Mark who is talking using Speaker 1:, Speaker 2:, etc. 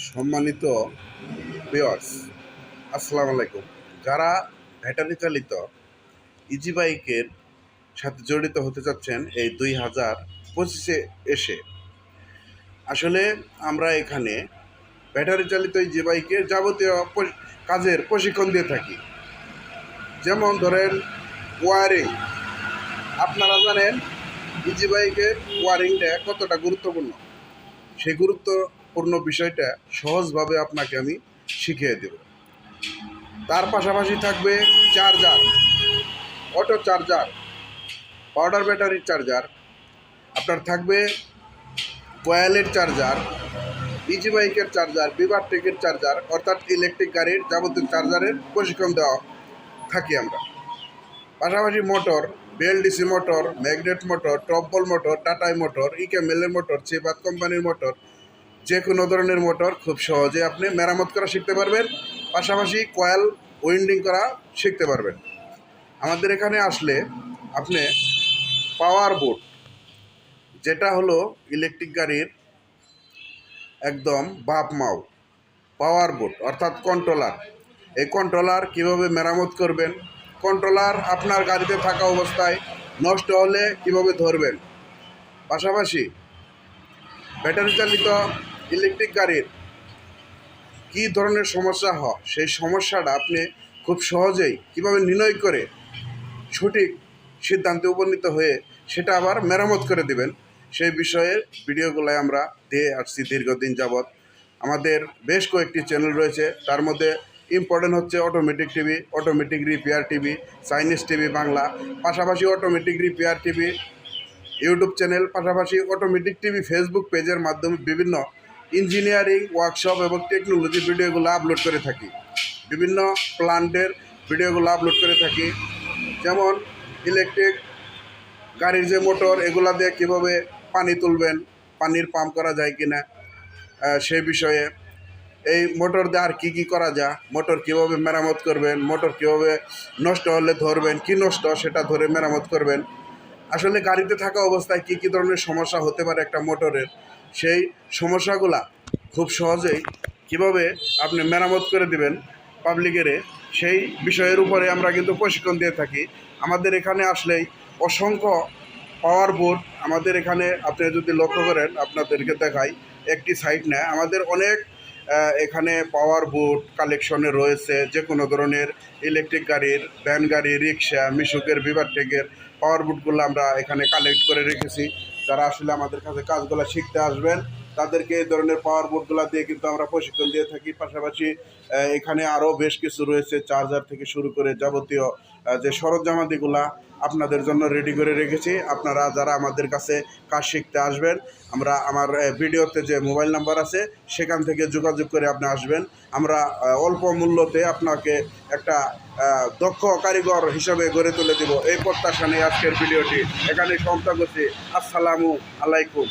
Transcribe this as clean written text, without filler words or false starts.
Speaker 1: সম্মানিত ভিউয়ার্স, আসসালামু আলাইকুম। যারা ব্যাটারি চালিত ইজি বাইকের সাথে জড়িত হতে চাচ্ছেন এই 2025-এ এসে, আসলে আমরা এখানে ব্যাটারি চালিত ইজি বাইকের যাবতীয় কাজের প্রশিক্ষণ দিয়ে থাকি। যেমন ধরেন ওয়ারিং, আপনারা জানেন ইজি বাইকের ওয়ারিংটা কতটা গুরুত্বপূর্ণ। সেই গুরুত্বপূর্ণ বিষয়টা সহজভাবে আপনাকে আমি শিখিয়ে দেব। তার পাশাপাশি থাকবে চার্জার, অটো চার্জার, পাউডার ব্যাটারির চার্জার, আপনার থাকবে কয়েলের চার্জার, ইজি বাইকের চার্জার, বিভারটেকের চার্জার, অর্থাৎ ইলেকট্রিক গাড়ির যাবতীয় চার্জারের প্রশিক্ষণ দেওয়া থাকি আমরা। পাশাপাশি motor, BLDC motor, magnet motor, টপবল মোটর, টাটাই মোটর, ইকেমেলের মোটর, চেবাত কোম্পানির মোটর, যে কোনো ধরনের মোটর খুব সহজে আপনি মেরামত করা শিখতে পারবেন। পাশাপাশি কয়েল উইন্ডিং করা শিখতে পারবেন। আমাদের এখানে আসলে আপনি পাওয়ার বোর্ড, যেটা হলো ইলেকট্রিক গাড়ির একদম বাপ মাও পাওয়ার বোর্ড, অর্থাৎ কন্ট্রোলার, এই কন্ট্রোলার কীভাবে মেরামত করবেন, কন্ট্রোলার আপনার গাড়িতে থাকা অবস্থায় নষ্ট হলে কীভাবে ধরবেন, পাশাপাশি ব্যাটারি চালিত ইলেকট্রিক গাড়ির কী ধরনের সমস্যা হয় সেই সমস্যাটা আপনি খুব সহজেই কীভাবে নির্ণয় করে সঠিক সিদ্ধান্তে উপনীত হয়ে সেটা আবার মেরামত করে দিবেন, সেই বিষয়ে ভিডিওগুলোয় আমরা দিয়ে আসছি দীর্ঘদিন যাবৎ। আমাদের বেশ কয়েকটি চ্যানেল রয়েছে, তার মধ্যে ইম্পর্টেন্ট হচ্ছে automatic TV, automatic repair TV, Chinese TV Bangla, পাশাপাশি automatic repair TV YouTube channel, পাশাপাশি অটোমেটিক টিভি ফেসবুক পেজের মাধ্যমে বিভিন্ন ইঞ্জিনিয়ারিং ওয়ার্কশপ এবং টেকনোলজি ভিডিওগুলো আপলোড করে থাকি। বিভিন্ন প্লান্টের ভিডিওগুলো আপলোড করে থাকি, যেমন ইলেকট্রিক গাড়ির যে মোটর, এগুলা দিয়ে কীভাবে পানি তুলবেন, পানির পাম্প করা যায় কিনা সেই বিষয়ে, এই মোটর দিয়ে আর কী কী করা যায়, মোটর কীভাবে মেরামত করবেন, মোটর কীভাবে নষ্ট হলে ধরবেন, কি নষ্ট সেটা ধরে মেরামত করবেন, আসলে গাড়িতে থাকা অবস্থায় কী কী ধরনের সমস্যা হতে পারে একটা মোটরের, সেই সমস্যাগুলা খুব সহজেই কীভাবে আপনি মেরামত করে দিবেন পাবলিকেরে, সেই বিষয়ের উপরে আমরা কিন্তু প্রশিক্ষণ দিয়ে থাকি। আমাদের এখানে আসলেই অসংখ্য পাওয়ার বোর্ড, আমাদের এখানে আপনি যদি লক্ষ্য করেন, আপনাদেরকে দেখাই, একটি সাইট নেয়, আমাদের অনেক এখানে পাওয়ার বোর্ড কালেকশনে রয়েছে। যে কোনো ধরনের ইলেকট্রিক গাড়ির, ভ্যান গাড়ি, রিক্সা, মিশুকের, বিভারটেকের পাওয়ার বোর্ডগুলো আমরা এখানে কালেক্ট করে রেখেছি। যারা আসলে আমাদের কাছে কাজগুলো শিখতে আসবেন তাদেরকে এই ধরনের পাওয়ার বোর্ডগুলো দিয়ে কিন্তু আমরা প্রশিক্ষণ দিয়ে থাকি। পাশাপাশি এখানে আরও বেশ কিছু রয়েছে, চার্জার থেকে শুরু করে যাবতীয় যে সরঞ্জামাদিগুলা আপনাদের জন্য রেডি করে রেখেছি। আপনারা যারা আমাদের কাছে কাজ শিখতে আসবেন, আমার ভিডিওতে যে মোবাইল নাম্বার আছে সেখান থেকে যোগাযোগ করে আপনি আসবেন। আমরা অল্প মূল্যতে আপনাকে একটা দক্ষ কারিগর হিসাবে গড়ে তুলে দেব, এই প্রত্যাশা নিয়ে আজকের ভিডিওটি এখানে সমাপ্ত করছি। আসসালামু আলাইকুম।